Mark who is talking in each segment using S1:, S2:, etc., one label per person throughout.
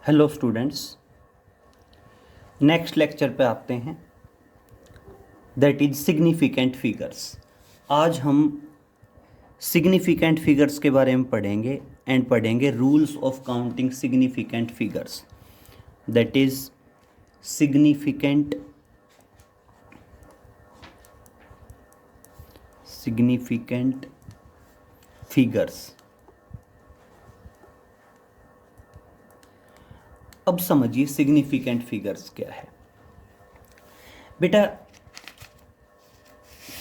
S1: Hello students, next lecture पे आते हैं। That is significant figures. आज हम सिग्निफिकेंट फिगर्स के बारे में पढ़ेंगे एंड पढ़ेंगे rules of counting significant figures. That is significant figures. अब समझिए सिग्निफिकेंट फिगर्स क्या है। बेटा,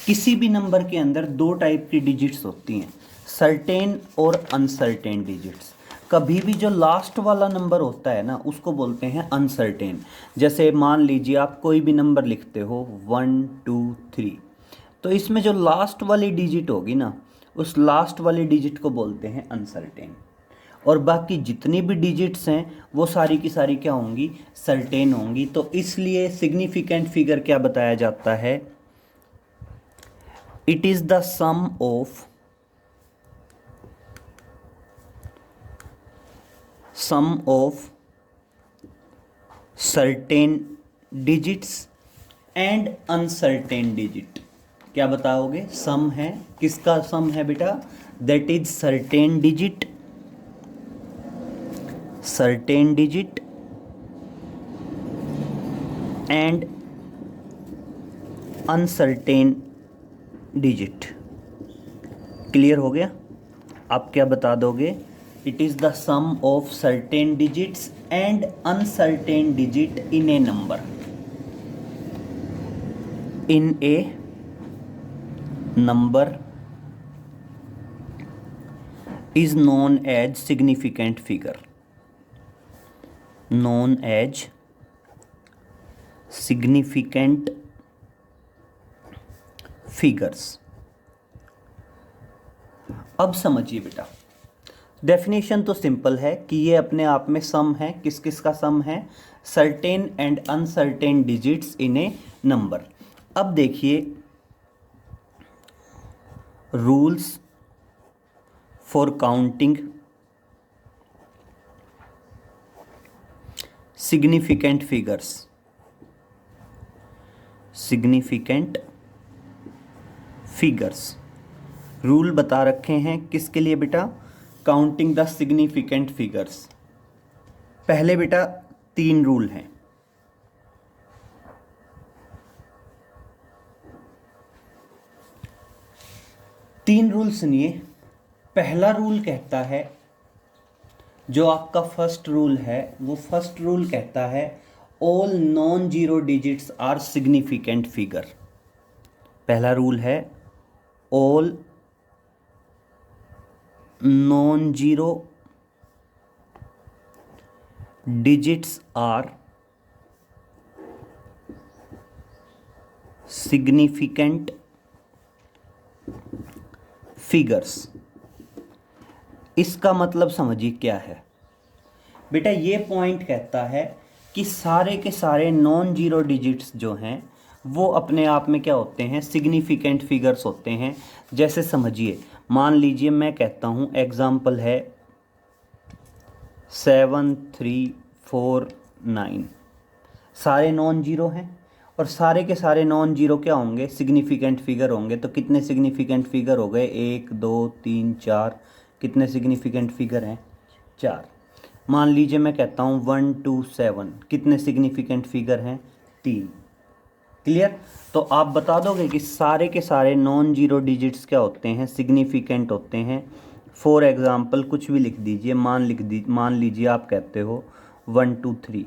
S1: किसी भी नंबर के अंदर दो टाइप की डिजिट्स होती हैं, सर्टेन और अनसर्टेन डिजिट्स। कभी भी जो लास्ट वाला नंबर होता है ना, उसको बोलते हैं अनसर्टेन। जैसे मान लीजिए आप कोई भी नंबर लिखते हो 1 2 3, तो इसमें जो लास्ट वाली डिजिट होगी ना, उस लास्ट वाली डिजिट को बोलते हैं अनसर्टेन। और बाकी जितनी भी डिजिट्स हैं वो सारी की सारी क्या होंगी, सर्टेन होंगी। तो इसलिए सिग्निफिकेंट फिगर क्या बताया जाता है, it is the sum of certain digits and uncertain digit. क्या बताओगे, सम है, किसका सम है बेटा, that is certain digit and uncertain digit. Clear हो गया? आप क्या बता दोगे, it is the sum of certain digits and uncertain digit in a number, is known as significant figure, figures। अब समझिए बेटा, डेफिनेशन तो सिंपल है कि ये अपने आप में सम है। किस किस का सम है, certain and uncertain digits in a number. अब देखिए rules for counting significant figures. Rule बता रखे हैं किसके लिए बेटा, काउंटिंग द सिग्निफिकेंट फिगर्स। पहले बेटा 3 रूल हैं। तीन रूल सुनिए। पहला रूल कहता है, जो आपका फर्स्ट रूल है, वो फर्स्ट रूल कहता है all non zero digits are significant figure. पहला रूल है all non zero digits are significant figures. इसका मतलब समझिए क्या है बेटा। ये पॉइंट कहता है कि सारे के सारे नॉन जीरो डिजिट्स जो हैं वो अपने आप में क्या होते हैं, सिग्निफिकेंट फिगर्स होते हैं। जैसे समझिए, मान लीजिए मैं कहता हूँ, एग्जाम्पल है 7349, सारे नॉन जीरो हैं और सारे के सारे नॉन जीरो क्या होंगे, सिग्निफिकेंट फिगर होंगे। तो कितने सिग्निफिकेंट फिगर हो गए, 1 2 3 4। कितने सिग्निफिकेंट फिगर हैं, 4। मान लीजिए मैं कहता हूँ 127, कितने सिग्निफिकेंट फिगर हैं, 3। क्लियर? तो आप बता दोगे कि सारे के सारे नॉन जीरो डिजिट्स क्या होते हैं, सिग्निफिकेंट होते हैं। फॉर एग्जाम्पल कुछ भी लिख दीजिए, मान लीजिए आप कहते हो 123,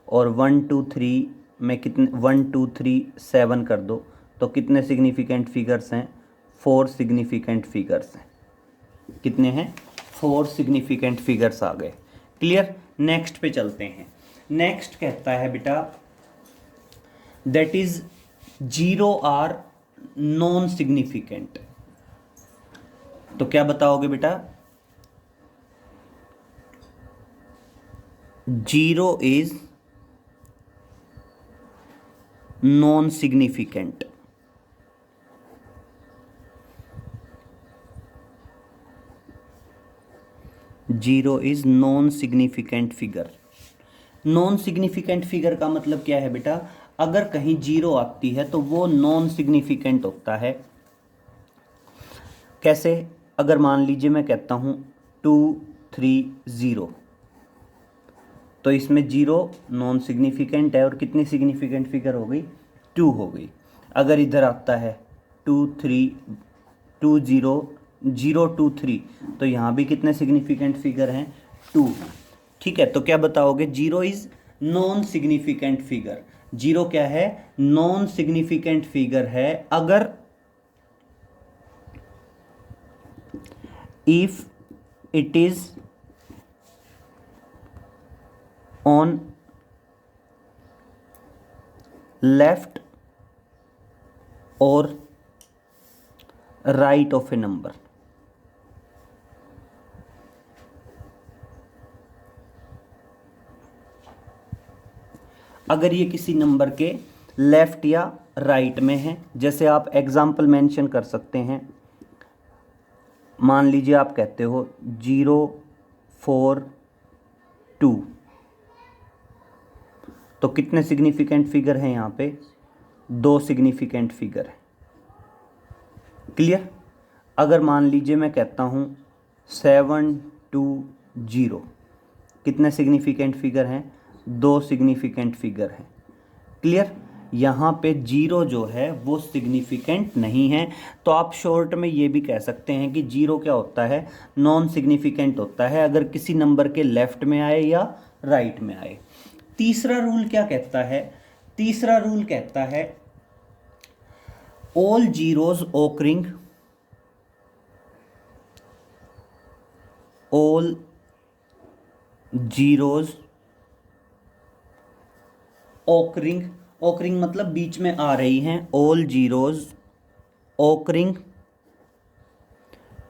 S1: और 123 में कितने, 1237 कर दो, तो कितने सिग्निफिकेंट फिगर्स हैं, 4 सिग्निफिकेंट फिगर्स हैं। कितने हैं, 4 सिग्निफिकेंट फिगर्स आ गए। क्लियर? नेक्स्ट पे चलते हैं। नेक्स्ट कहता है बेटा, that is zero are non significant. तो क्या बताओगे बेटा, zero is non significant. Zero is non significant figure. Non significant figure का मतलब क्या है बेटा, अगर कहीं जीरो आती है तो वो नॉन सिग्निफिकेंट होता है। कैसे, अगर मान लीजिए मैं कहता हूँ 230, तो इसमें जीरो नॉन सिग्निफिकेंट है और कितनी सिग्निफिकेंट फिगर हो गई, 2 हो गई। अगर इधर आता है 230, तो यहाँ भी कितने सिग्निफिकेंट फिगर हैं, 2 हैं। ठीक है, तो क्या बताओगे, zero is non significant figure. Zero क्या है, नॉन सिग्निफिकेंट फिगर है अगर if it is on left और राइट ऑफ ए नंबर। अगर ये किसी नंबर के लेफ्ट या राइट में है, जैसे आप एग्जाम्पल मेंशन कर सकते हैं। मान लीजिए आप कहते हो 042, तो कितने सिग्निफिकेंट फिगर हैं यहाँ पे, 2 सिग्निफिकेंट फिगर है। क्लियर। अगर मान लीजिए मैं कहता हूँ 720, कितने सिग्निफिकेंट फिगर हैं, 2 सिग्निफिकेंट फिगर हैं। क्लियर। यहाँ पे जीरो जो है वो सिग्निफिकेंट नहीं है, तो आप शॉर्ट में ये भी कह सकते हैं कि जीरो क्या होता है, नॉन सिग्निफिकेंट होता है अगर किसी नंबर के लेफ्ट में आए या राइट में आए। तीसरा रूल क्या कहता है, तीसरा रूल कहता है all zeros occurring, all zeros occurring, occurring मतलब बीच में आ रही हैं, all zeros occurring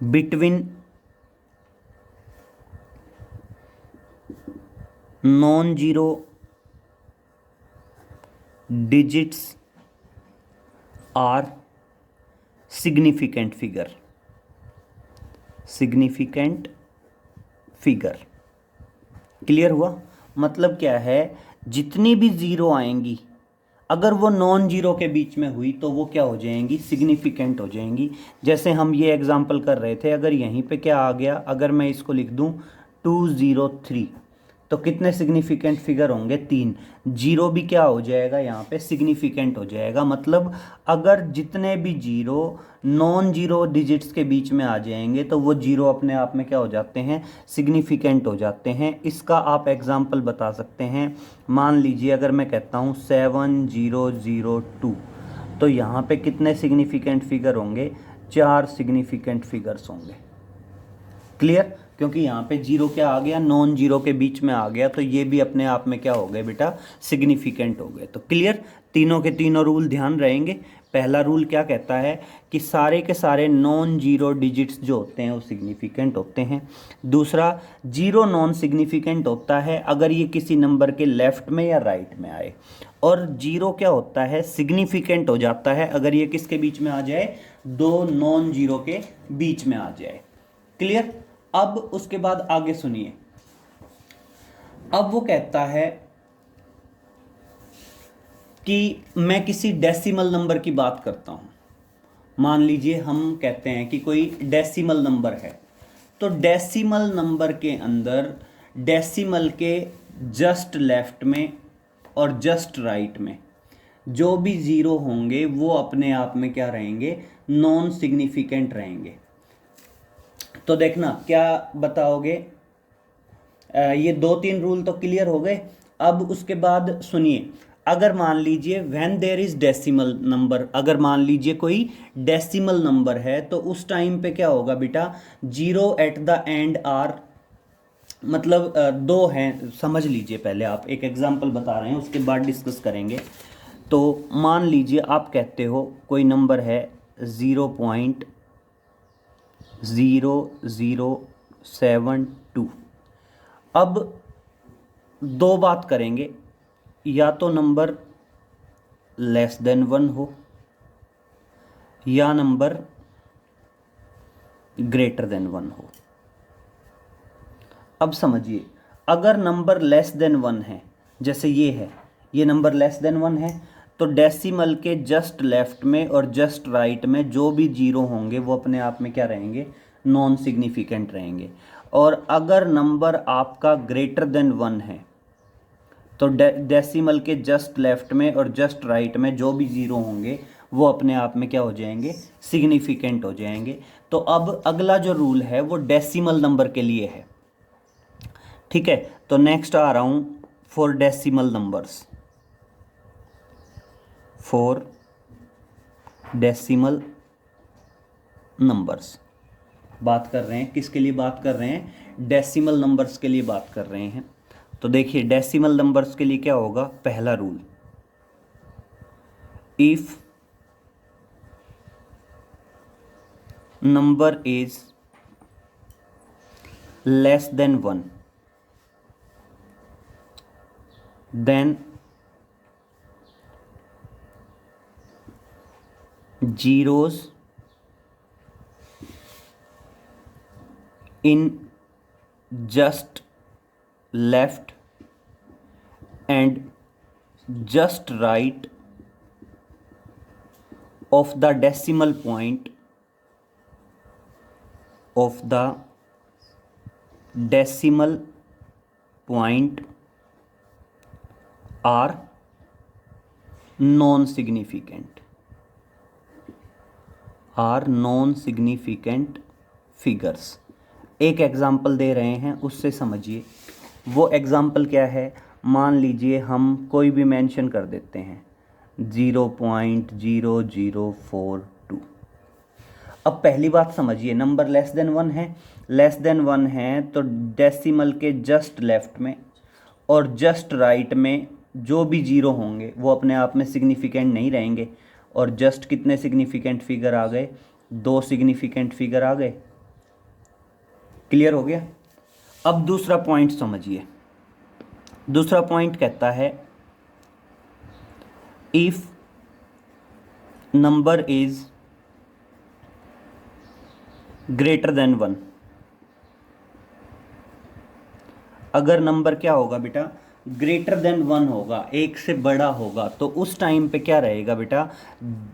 S1: between non zero digits are significant figure, significant figure. Clear हुआ। मतलब क्या है, जितनी भी जीरो आएंगी अगर वो नॉन जीरो के बीच में हुई तो वो क्या हो जाएंगी, सिग्निफिकेंट हो जाएंगी। जैसे हम ये एग्जांपल कर रहे थे, अगर यहीं पे क्या आ गया, अगर मैं इसको लिख दूं 203, तो कितने सिग्निफिकेंट फिगर होंगे, 3। जीरो भी क्या हो जाएगा यहाँ पे, सिग्निफिकेंट हो जाएगा। मतलब अगर जितने भी जीरो नॉन जीरो डिजिट्स के बीच में आ जाएंगे तो वो जीरो अपने आप में क्या हो जाते हैं, सिग्निफिकेंट हो जाते हैं। इसका आप एग्जांपल बता सकते हैं। मान लीजिए अगर मैं कहता हूँ 7002, तो यहाँ पे कितने सिग्निफिकेंट फिगर होंगे, 4 सिग्निफिकेंट फिगर्स होंगे। क्लियर। क्योंकि यहाँ पे जीरो क्या आ गया, नॉन जीरो के बीच में आ गया, तो ये भी अपने आप में क्या हो गए बेटा, सिग्निफिकेंट हो गए। तो क्लियर, तीनों के तीनों रूल ध्यान रहेंगे। पहला रूल क्या कहता है कि सारे के सारे नॉन जीरो डिजिट्स जो होते हैं वो सिग्निफिकेंट होते हैं। दूसरा, जीरो नॉन सिग्निफिकेंट होता है अगर ये किसी नंबर के लेफ्ट में या राइट में आए, और जीरो क्या होता है, सिग्निफिकेंट हो जाता है अगर ये किसके बीच में आ जाए, 2 नॉन जीरो के बीच में आ जाए। क्लियर। अब उसके बाद आगे सुनिए। अब वो कहता है कि मैं किसी डेसिमल नंबर की बात करता हूं। मान लीजिए हम कहते हैं कि कोई डेसिमल नंबर है, तो डेसिमल नंबर के अंदर डेसिमल के जस्ट लेफ्ट में और जस्ट राइट में जो भी जीरो होंगे वो अपने आप में क्या रहेंगे, नॉन सिग्निफिकेंट रहेंगे। तो देखना क्या बताओगे, ये 2-3 रूल तो क्लियर हो गए। अब उसके बाद सुनिए, अगर मान लीजिए when there is decimal number, अगर मान लीजिए कोई डेसिमल नंबर है तो उस टाइम पे क्या होगा बेटा, zero at the end are, मतलब दो हैं, समझ लीजिए। पहले आप एक एग्जांपल बता रहे हैं, उसके बाद डिस्कस करेंगे। तो मान लीजिए आप कहते हो कोई नंबर है 0.0072। अब दो बात करेंगे, या तो नंबर लेस देन 1 हो या नंबर ग्रेटर देन 1 हो। अब समझिए, अगर नंबर लेस देन 1 है जैसे ये है, ये नंबर लेस देन 1 है, तो डेसिमल के जस्ट लेफ्ट में और जस्ट राइट में जो भी जीरो होंगे वो अपने आप में क्या रहेंगे, नॉन सिग्निफिकेंट रहेंगे। और अगर नंबर आपका ग्रेटर देन 1 है तो डेसिमल के जस्ट लेफ्ट में और जस्ट राइट में जो भी जीरो होंगे वो अपने आप में क्या हो जाएंगे, सिग्निफिकेंट हो जाएंगे। तो अब अगला जो रूल है वो डेसिमल नंबर के लिए है, ठीक है। तो नेक्स्ट आ रहा हूं for decimal numbers, for decimal numbers बात कर रहे हैं, किसके लिए बात कर रहे हैं, डेसिमल नंबर्स के लिए बात कर रहे हैं। तो देखिए डेसिमल नंबर्स के लिए क्या होगा, पहला rule, if number is less than 1 then zeros in just left and just right of the decimal point of the decimal point are non significant, are non significant figures. एक example दे रहे हैं उससे समझिए, वो एग्जाम्पल क्या है, मान लीजिए हम कोई भी मेंशन कर देते हैं 0.0042। अब पहली बात समझिए, नंबर लेस देन 1 है, लेस देन 1 है तो डेसिमल के जस्ट लेफ्ट में और जस्ट राइट में जो भी जीरो होंगे वो अपने आप में सिग्निफिकेंट नहीं रहेंगे। और जस्ट कितने सिग्निफिकेंट फिगर आ गए, 2 सिग्निफिकेंट फिगर आ गए। क्लियर हो गया। अब दूसरा पॉइंट समझिए, दूसरा पॉइंट कहता है if number is greater than 1, अगर नंबर क्या होगा बेटा, ग्रेटर देन 1 होगा, एक से बड़ा होगा, तो उस टाइम पे क्या रहेगा बेटा,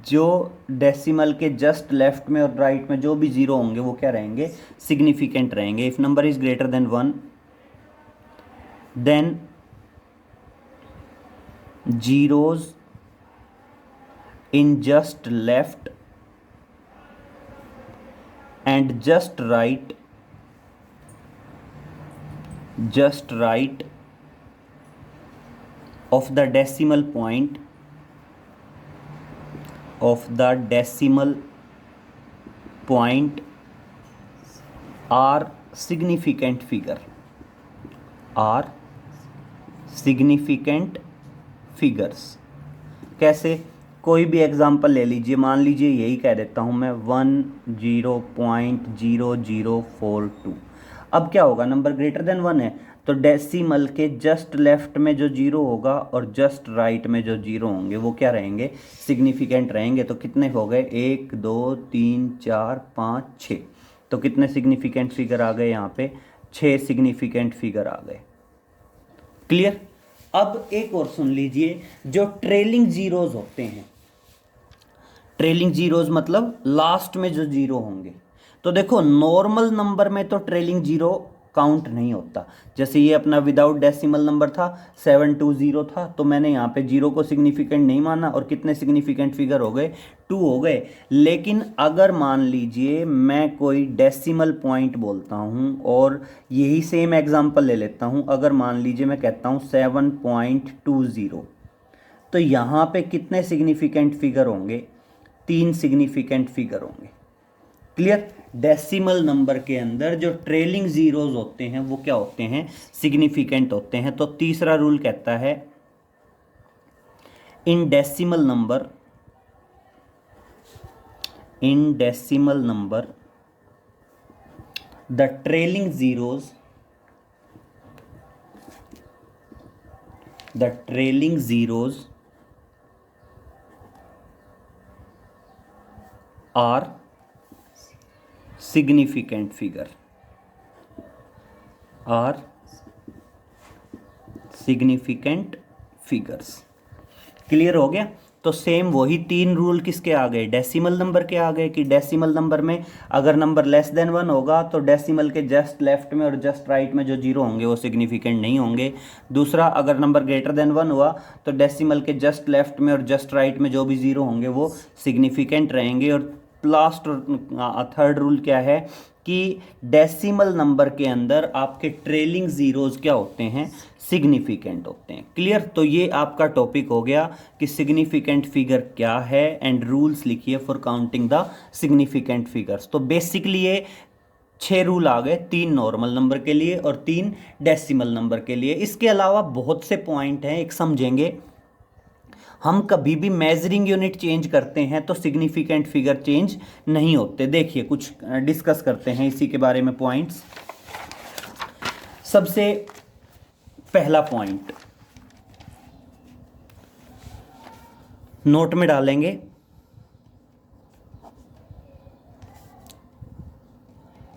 S1: जो डेसिमल के जस्ट लेफ्ट में और राइट में जो भी जीरो होंगे वो क्या रहेंगे, सिग्निफिकेंट रहेंगे। If number is greater than 1 then zeros in just left and just right of the decimal point are significant figure, are significant figures। कैसे, कोई भी एग्जांपल ले लीजिए, मान लीजिए यही कह देता हूं मैं 10.0042। अब क्या होगा, नंबर ग्रेटर देन 1 है तो डेसिमल के जस्ट लेफ्ट में जो जीरो होगा और जस्ट राइट में जो जीरो होंगे वो क्या रहेंगे, सिग्निफिकेंट रहेंगे। तो कितने हो गए, 1 2 3 4 5 6, तो कितने सिग्निफिकेंट फिगर आ गए यहाँ पे, 6 सिग्निफिकेंट फिगर आ गए। क्लियर। अब एक और सुन लीजिए, जो ट्रेलिंग जीरोज होते हैं, ट्रेलिंग जीरोज मतलब लास्ट में जो जीरो होंगे, तो देखो नॉर्मल नंबर में तो ट्रेलिंग जीरो काउंट नहीं होता। जैसे ये अपना विदाउट डेसिमल नंबर था 720 था, तो मैंने यहाँ पे जीरो को सिग्निफिकेंट नहीं माना और कितने सिग्निफिकेंट फिगर हो गए, 2 हो गए। लेकिन अगर मान लीजिए मैं कोई डेसिमल पॉइंट बोलता हूँ और यही सेम एग्जांपल ले लेता हूँ, अगर मान लीजिए मैं कहता हूँ 7.20, तो यहाँ पे कितने सिग्निफिकेंट फिगर होंगे, 3 सिग्निफिकेंट फिगर होंगे। क्लियर। डेसिमल नंबर के अंदर जो ट्रेलिंग जीरोज होते हैं वो क्या होते हैं, सिग्निफिकेंट होते हैं। तो तीसरा रूल कहता है in decimal number the trailing zeros are significant figure, are significant figures. Clear हो गया। तो सेम वही तीन रूल किसके आ गए, डेसिमल नंबर के आ गए, कि डेसिमल नंबर में अगर नंबर लेस देन 1 होगा तो डेसिमल के जस्ट लेफ्ट में और जस्ट राइट में जो जीरो होंगे वो सिग्निफिकेंट नहीं होंगे। दूसरा, अगर नंबर ग्रेटर देन 1 हुआ तो डेसिमल के जस्ट लेफ्ट में और जस्ट राइट में जो भी जीरो होंगे वो सिग्निफिकेंट रहेंगे। और लास्ट थर्ड रूल क्या है कि डेसिमल नंबर के अंदर आपके ट्रेलिंग जीरोज क्या होते हैं, सिग्निफिकेंट होते हैं। क्लियर। तो ये आपका टॉपिक हो गया कि सिग्निफिकेंट फिगर क्या है एंड रूल्स लिखिए for counting the significant figures. तो बेसिकली ये 6 रूल आ गए, 3 नॉर्मल नंबर के लिए और 3 डेसिमल नंबर के लिए। इसके अलावा बहुत से पॉइंट हैं। एक समझेंगे, हम कभी भी मेजरिंग यूनिट चेंज करते हैं तो सिग्निफिकेंट फिगर चेंज नहीं होते। देखिए कुछ डिस्कस करते हैं इसी के बारे में पॉइंट्स। सबसे पहला पॉइंट नोट में डालेंगे,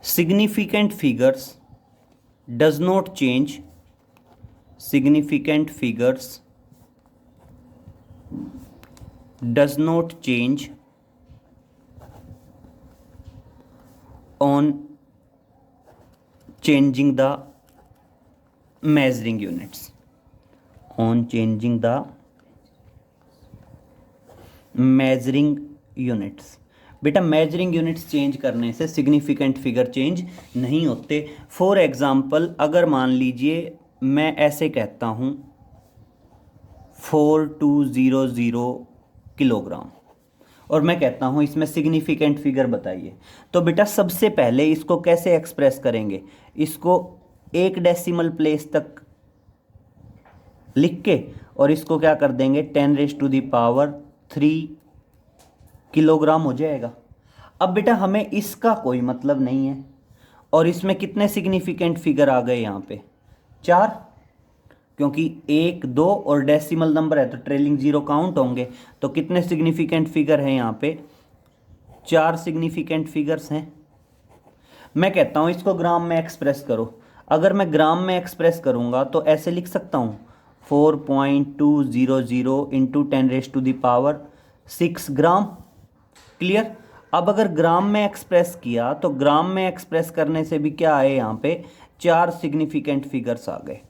S1: significant figures does not change, significant figures does not change on changing the measuring units, on changing the measuring units। बेटा मेजरिंग यूनिट्स चेंज करने से सिग्निफिकेंट फिगर चेंज नहीं होते। फॉर एग्जांपल, अगर मान लीजिए मैं ऐसे कहता हूँ 4200 किलोग्राम और मैं कहता हूं इसमें सिग्निफिकेंट फिगर बताइए, तो बेटा सबसे पहले इसको कैसे एक्सप्रेस करेंगे, इसको एक डेसिमल प्लेस तक लिख के और इसको क्या कर देंगे 10⁻³ किलोग्राम हो जाएगा। अब बेटा हमें इसका कोई मतलब नहीं है और इसमें कितने सिग्निफिकेंट फिगर आ गए यहाँ पे 4, क्योंकि 1, 2 और डेसिमल नंबर है तो ट्रेलिंग जीरो काउंट होंगे। तो कितने सिग्निफिकेंट फिगर हैं यहाँ पे 4 सिग्निफिकेंट फिगर्स हैं। मैं कहता हूँ इसको ग्राम में एक्सप्रेस करो। अगर मैं ग्राम में एक्सप्रेस करूँगा तो ऐसे लिख सकता हूँ 4.200 इंटू 10⁻6 ग्राम। क्लियर। अब अगर ग्राम में एक्सप्रेस किया तो ग्राम में एक्सप्रेस करने से भी क्या आए, यहाँ पे 4 सिग्निफिकेंट फिगर्स आ गए।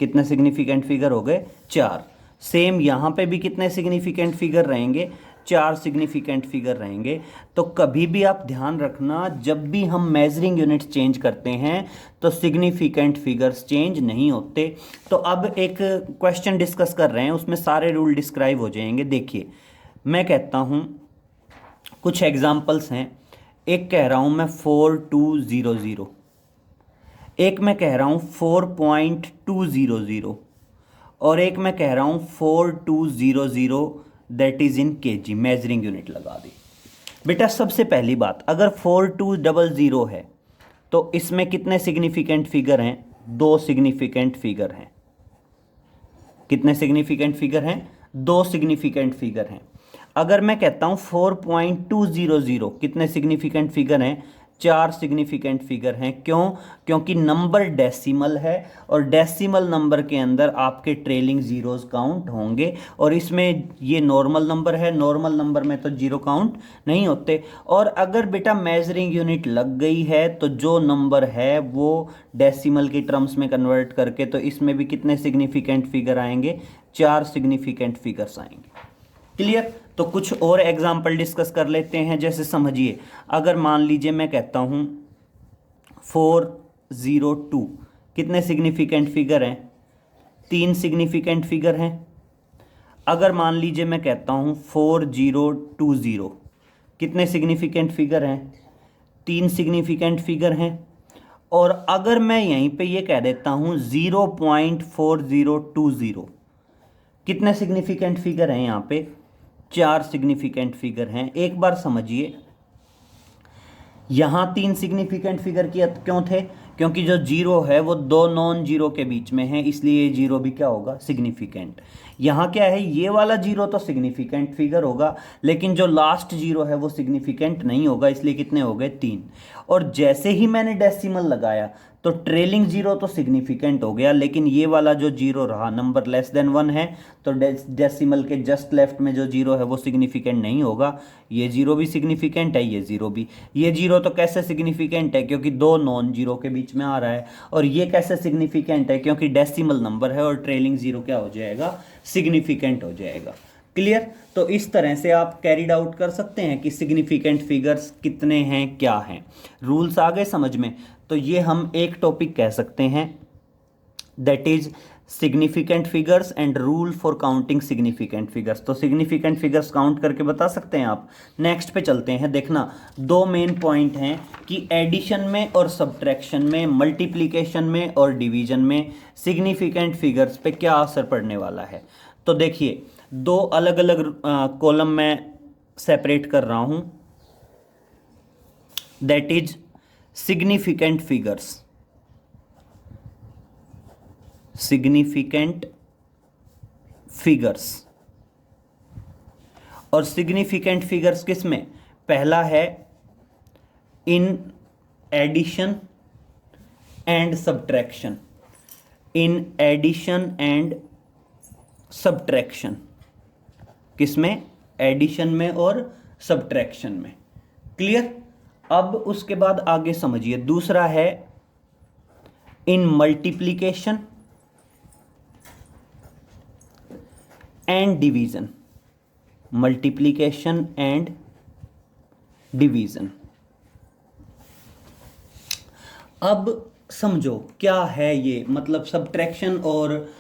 S1: कितने सिग्निफिकेंट फिगर हो गए 4। सेम यहाँ पे भी कितने सिग्निफिकेंट फिगर रहेंगे 4 सिग्निफिकेंट फिगर रहेंगे। तो कभी भी आप ध्यान रखना, जब भी हम मेजरिंग यूनिट्स चेंज करते हैं तो सिग्निफिकेंट फिगर्स चेंज नहीं होते। तो अब एक क्वेश्चन डिस्कस कर रहे हैं, उसमें सारे रूल डिस्क्राइब हो जाएंगे। देखिए मैं कहता हूँ, कुछ एग्जाम्पल्स हैं। एक कह रहा हूँ मैं 4200, एक मैं कह रहा हूँ 4.200 और एक मैं कह रहा हूँ 4200, that is in KG. Measuring unit लगा दी। बेटा सबसे पहली बात, अगर 4200 है तो इसमें कितने सिग्निफिकेंट फिगर हैं, 2 सिग्निफिकेंट फिगर हैं। कितने सिग्निफिकेंट फिगर हैं, 2 सिग्निफिकेंट फिगर हैं। अगर मैं कहता हूँ 4.200, कितने सिग्निफिकेंट फिगर हैं, 4 सिग्निफिकेंट फिगर हैं। क्यों? क्योंकि नंबर डेसिमल है और डेसिमल नंबर के अंदर आपके ट्रेलिंग जीरोस काउंट होंगे और इसमें ये नॉर्मल नंबर है, नॉर्मल नंबर में तो जीरो काउंट नहीं होते। और अगर बेटा मेजरिंग यूनिट लग गई है तो जो नंबर है वो डेसिमल की टर्म्स में कन्वर्ट करके, तो इसमें भी कितने सिग्निफिकेंट फिगर आएंगे, 4 सिग्निफिकेंट फिगर्स आएंगे। क्लियर। तो कुछ और एग्जाम्पल डिस्कस कर लेते हैं। जैसे समझिए, अगर मान लीजिए मैं कहता हूँ 402, कितने सिग्निफिकेंट फिगर हैं, 3 सिग्निफिकेंट फिगर हैं। अगर मान लीजिए मैं कहता हूँ 4020, कितने सिग्निफिकेंट फिगर हैं, 3 सिग्निफिकेंट फिगर हैं। और अगर मैं यहीं पे ये कह देता हूँ 0.4020, कितने सिग्निफिकेंट फिगर हैं, यहाँ पे 4 सिग्निफिकेंट फिगर हैं। एक बार समझिए, यहाँ 3 सिग्निफिकेंट फिगर क्यों थे, क्योंकि जो जीरो है वो 2 नॉन जीरो के बीच में है, इसलिए ये जीरो भी क्या होगा, सिग्निफिकेंट। यहाँ क्या है, ये वाला जीरो तो सिग्निफिकेंट फिगर होगा, लेकिन जो लास्ट जीरो है वो सिग्निफिकेंट नहीं होगा, इसलिए कितने हो गए, 3। और जैसे ही मैंने डेसिमल लगाया तो ट्रेलिंग जीरो तो सिग्निफिकेंट हो गया, लेकिन ये वाला जो जीरो रहा नंबर लेस देन 1 है, तो डेसिमल के जस्ट लेफ्ट में जो जीरो है वो सिग्निफिकेंट नहीं होगा। ये जीरो भी सिग्निफिकेंट है, ये जीरो भी। ये जीरो तो कैसे सिग्निफिकेंट है, क्योंकि दो नॉन जीरो के बीच में आ रहा है। और ये कैसे सिग्निफिकेंट है, क्योंकि डेसिमल नंबर है और ट्रेलिंग जीरो क्या हो जाएगा, सिग्निफिकेंट हो जाएगा। क्लियर। तो इस तरह से आप कैरिड आउट कर सकते हैं कि सिग्निफिकेंट फिगर्स कितने हैं, क्या हैं। रूल्स आ गए समझ में। तो ये हम एक टॉपिक कह सकते हैं, that is significant figures and rule for counting significant figures. तो सिग्निफिकेंट फिगर्स काउंट करके बता सकते हैं आप। नेक्स्ट पे चलते हैं। देखना, दो मेन पॉइंट हैं कि एडिशन में और सब्ट्रैक्शन में, मल्टीप्लिकेशन में और डिवीजन में सिग्निफिकेंट फिगर्स पे क्या असर पड़ने वाला है। तो देखिए, दो अलग अलग कॉलम में सेपरेट कर रहा हूं, that is significant figures, significant figures. और सिग्निफिकेंट फिगर्स किस में, पहला है in addition and subtraction, in addition and subtraction. किसमें, एडिशन में और सब्ट्रैक्शन में। क्लियर। अब उसके बाद आगे समझिए, दूसरा है इन multiplication and division, multiplication and division. अब समझो क्या है ये, मतलब सब्ट्रैक्शन और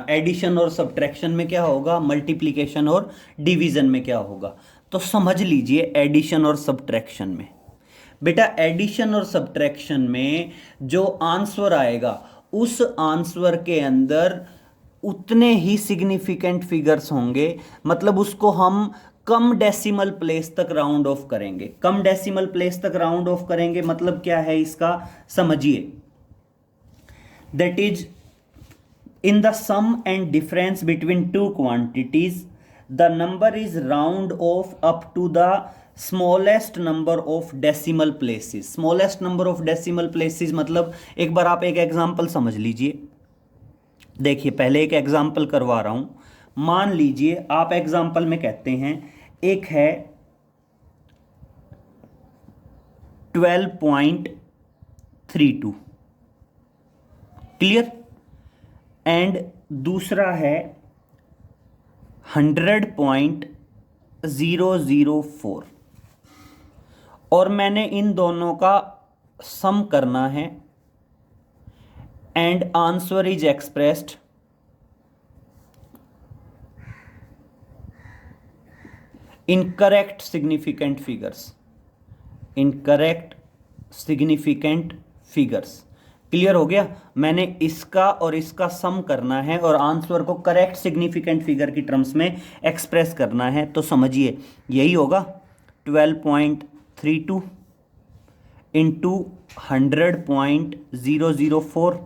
S1: एडिशन और सब्ट्रैक्शन में क्या होगा, मल्टीप्लिकेशन और डिवीजन में क्या होगा। तो समझ लीजिए, एडिशन और सब्ट्रैक्शन में बेटा, एडिशन और सब्ट्रैक्शन में जो आंसर आएगा उस आंसर के अंदर उतने ही सिग्निफिकेंट फिगर्स होंगे, मतलब उसको हम कम डेसिमल प्लेस तक राउंड ऑफ करेंगे। कम डेसिमल प्लेस तक राउंड ऑफ करेंगे मतलब क्या है इसका, समझिए। That is in the sum and difference between two quantities, the number is round off up to the smallest number of decimal places। smallest number of decimal places मतलब, एक बार आप एक एग्जांपल समझ लीजिए। देखिए, पहले एक एग्जांपल करवा रहा हूं। मान लीजिए आप एग्जांपल में कहते हैं, एक है 12.32, क्लियर, एंड दूसरा है 100.004, और मैंने इन दोनों का सम करना है, and answer is expressed in correct significant figures, in correct significant figures. Clear हो गया। मैंने इसका और इसका सम करना है और आंसर को करेक्ट सिग्निफिकेंट फिगर की टर्म्स में एक्सप्रेस करना है। तो समझिए, यही होगा 12.32 इंटू 100.004।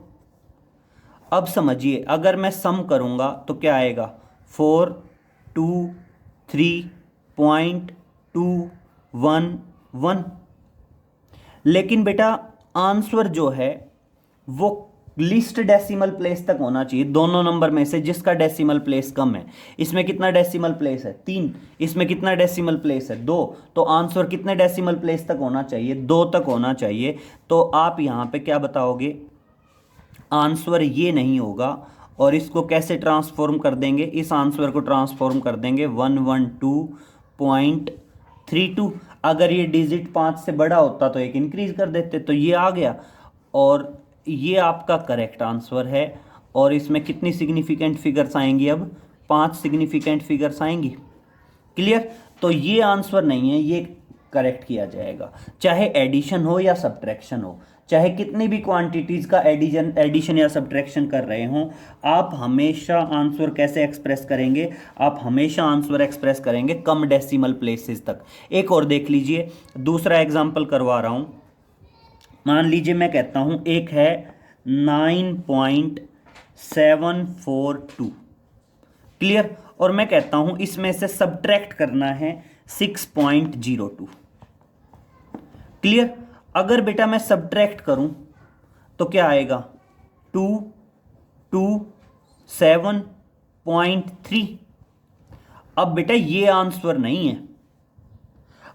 S1: अब समझिए, अगर मैं सम करूंगा तो क्या आएगा, 423.211। लेकिन बेटा आंसर जो है वो लिस्ट डेसिमल प्लेस तक होना चाहिए, दोनों नंबर में से जिसका डेसिमल प्लेस कम है। इसमें कितना डेसिमल प्लेस है, 3। इसमें कितना डेसिमल प्लेस है, 2। तो आंसर कितने डेसिमल प्लेस तक होना चाहिए, 2 तक होना चाहिए। तो आप यहां पे क्या बताओगे, आंसर ये नहीं होगा। और इसको कैसे ट्रांसफॉर्म कर देंगे, इस आंसर को ट्रांसफॉर्म कर देंगे 112.32। अगर ये डिजिट 5 से बड़ा होता तो एक इंक्रीज कर देते, तो ये आ गया, और ये आपका करेक्ट आंसर है। और इसमें कितनी सिग्निफिकेंट फिगर्स आएंगी, अब 5 सिग्निफिकेंट फिगर्स आएंगी। क्लियर। तो ये आंसर नहीं है, ये करेक्ट किया जाएगा, चाहे एडिशन हो या सब्ट्रैक्शन हो, चाहे कितनी भी क्वांटिटीज का एडिशन या सब्ट्रैक्शन कर रहे हों। आप हमेशा आंसर कैसे एक्सप्रेस करेंगे, आप हमेशा आंसर एक्सप्रेस करेंगे कम डेसिमल प्लेसेस तक। एक और देख लीजिए, दूसरा एग्जांपल करवा रहा हूं। मान लीजिए मैं कहता हूं एक है 9.742, क्लियर, और मैं कहता हूं इसमें से सब्ट्रैक्ट करना है 6.02। क्लियर। अगर बेटा मैं सब्ट्रैक्ट करूं तो क्या आएगा 227.3। अब बेटा ये आंसर नहीं है।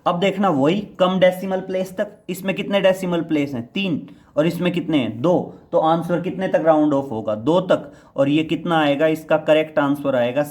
S1: अब देखना वही कम डेसिमल प्लेस तक, इसमें कितने डेसिमल प्लेस हैं 3 और इसमें कितने हैं 2, तो आंसर कितने तक राउंड ऑफ होगा 2 तक। और ये कितना आएगा, इसका करेक्ट आंसर आएगा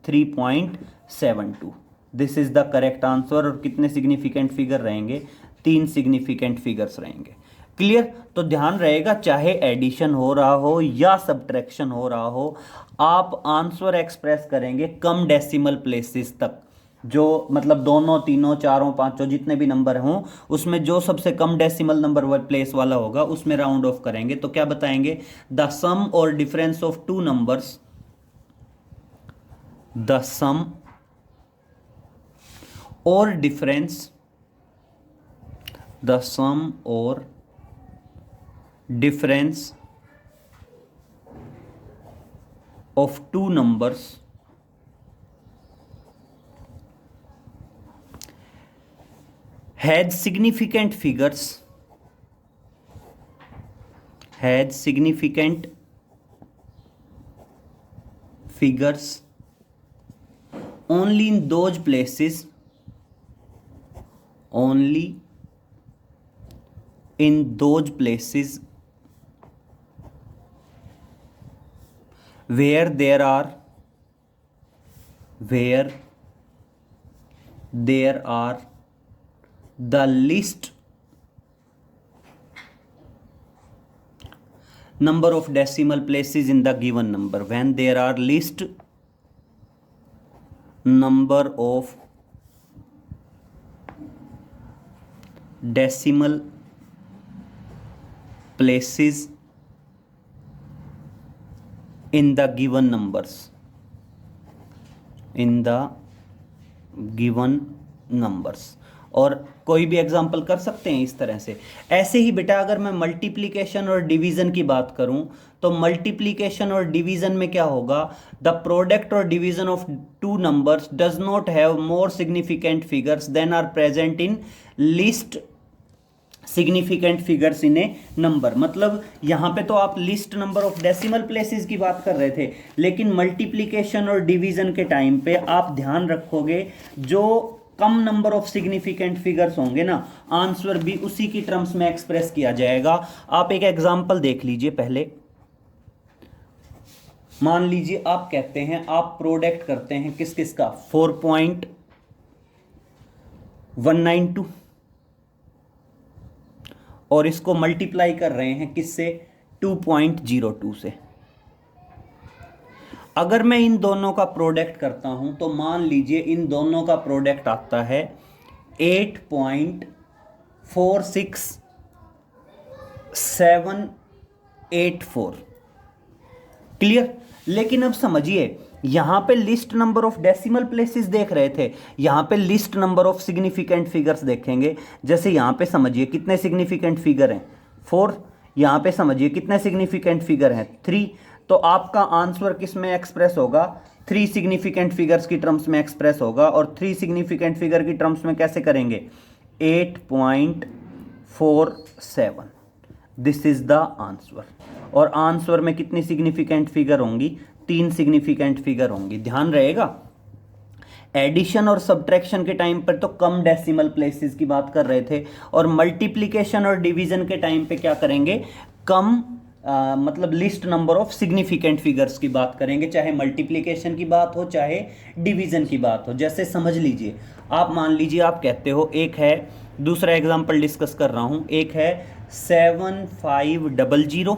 S1: 3.72। This is the correct answer. और कितने सिग्निफिकेंट फिगर रहेंगे, 3 सिग्निफिकेंट फिगर्स रहेंगे। क्लियर। तो ध्यान रहेगा, चाहे एडिशन हो रहा हो या सब्ट्रैक्शन हो रहा हो, आप आंसर एक्सप्रेस करेंगे कम डेसिमल प्लेसेस तक। जो मतलब दोनों, तीनों, चारों, पांचों जितने भी नंबर हों, उसमें जो सबसे कम डेसिमल नंबर प्लेस वाला होगा उसमें राउंड ऑफ करेंगे। तो क्या बताएंगे, द सम और difference of two numbers, the sum और डिफरेंस, द सम और difference of two numbers had significant figures, had significant figures only in those places, only in those places where there are the least number of decimal places in the given number, when there are least number of decimal places in the given numbers, in the given numbers। और कोई भी example कर सकते हैं इस तरह से। ऐसे ही बेटा अगर मैं मल्टीप्लिकेशन और डिवीजन की बात करूं, तो मल्टीप्लिकेशन और डिवीजन में क्या होगा, द प्रोडक्ट और division of two numbers does not have more significant figures than are present in least significant figures in a number. मतलब यहां पे तो आप least number of decimal places की बात कर रहे थे, लेकिन मल्टीप्लिकेशन और डिवीजन के टाइम पे आप ध्यान रखोगे जो कम नंबर ऑफ सिग्निफिकेंट फिगर्स होंगे ना, आंसर भी उसी की टर्म्स में एक्सप्रेस किया जाएगा। आप एक एग्जांपल देख लीजिए पहले। मान लीजिए आप कहते हैं, आप प्रोडक्ट करते हैं किस किस का, 4.192 और इसको मल्टीप्लाई कर रहे हैं किससे, 2.02 से। अगर मैं इन दोनों का प्रोडक्ट करता हूं तो मान लीजिए इन दोनों का प्रोडक्ट आता है 8.46784। क्लियर। लेकिन अब समझिए, यहां पे list number of decimal places देख रहे थे, यहां पे list number of significant figures देखेंगे। जैसे यहां पे समझिए कितने सिग्निफिकेंट फिगर हैं 4, यहां पे समझिए कितने सिग्निफिकेंट फिगर हैं 3। तो आपका आंसर किस में एक्सप्रेस होगा, 3 सिग्निफिकेंट फिगर्स की टर्म्स में एक्सप्रेस होगा। और 3 सिग्निफिकेंट फिगर की टर्म्स में कैसे करेंगे, 8.47। This is the answer. और आंसर में कितनी सिग्निफिकेंट फिगर होंगी, 3 सिग्निफिकेंट फिगर होंगी। ध्यान रहेगा, एडिशन और सब्ट्रैक्शन के टाइम पर तो कम डेसिमल प्लेसेस की बात कर रहे थे, और मल्टीप्लिकेशन और डिवीजन के टाइम पे क्या करेंगे, कम मतलब list number of significant figures की बात करेंगे, चाहे मल्टीप्लिकेशन की बात हो चाहे डिवीजन की बात हो। जैसे समझ लीजिए, आप मान लीजिए आप कहते हो, एक है, दूसरा एग्जांपल डिस्कस कर रहा हूं, एक है 7500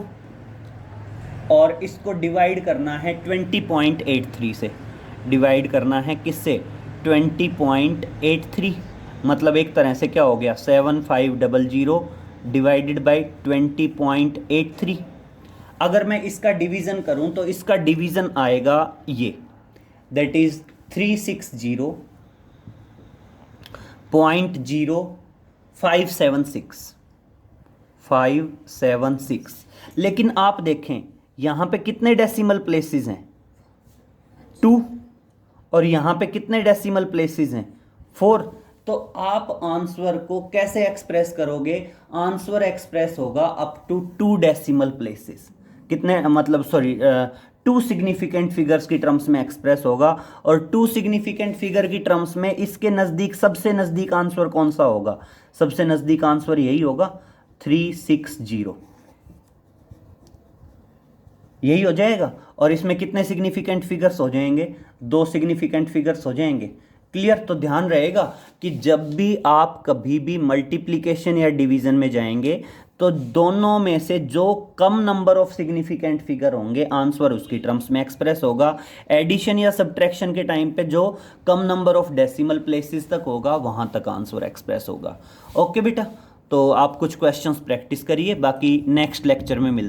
S1: और इसको डिवाइड करना है 20.83 से। डिवाइड करना है किससे, 20.83। मतलब एक तरह से क्या हो गया, 7500 डिवाइडेड बाई 20.83। अगर मैं इसका डिवीज़न करूं तो इसका डिवीज़न आएगा ये, दैट इज 360.0576। लेकिन आप देखें यहां पे कितने डेसिमल प्लेसेस हैं, 2, और यहां पे कितने डेसिमल प्लेसेस हैं, 4। तो आप आंसर को कैसे एक्सप्रेस करोगे? आंसर एक्सप्रेस होगा अप टू 2 डेसिमल प्लेसेस, कितने मतलब सॉरी 2 सिग्निफिकेंट फिगर्स की टर्म्स में एक्सप्रेस होगा। और 2 सिग्निफिकेंट फिगर की टर्म्स में इसके नज़दीक सबसे नज़दीक आंसर कौन सा होगा? सबसे नज़दीक आंसर यही होगा 360, यही हो जाएगा। और इसमें कितने सिग्निफिकेंट फिगर्स हो जाएंगे? 2 सिग्निफिकेंट फिगर्स हो जाएंगे। क्लियर? तो ध्यान रहेगा कि जब भी आप कभी भी मल्टीप्लिकेशन या डिवीजन में जाएंगे तो दोनों में से जो कम नंबर ऑफ सिग्निफिकेंट फिगर होंगे आंसर उसकी टर्म्स में एक्सप्रेस होगा। एडिशन या सब्ट्रैक्शन के टाइम पे जो कम नंबर ऑफ डेसिमल प्लेसेस तक होगा वहां तक आंसर एक्सप्रेस होगा। ओके बेटा, तो आप कुछ क्वेश्चंस प्रैक्टिस करिए, बाकी नेक्स्ट लेक्चर में मिलते हैं।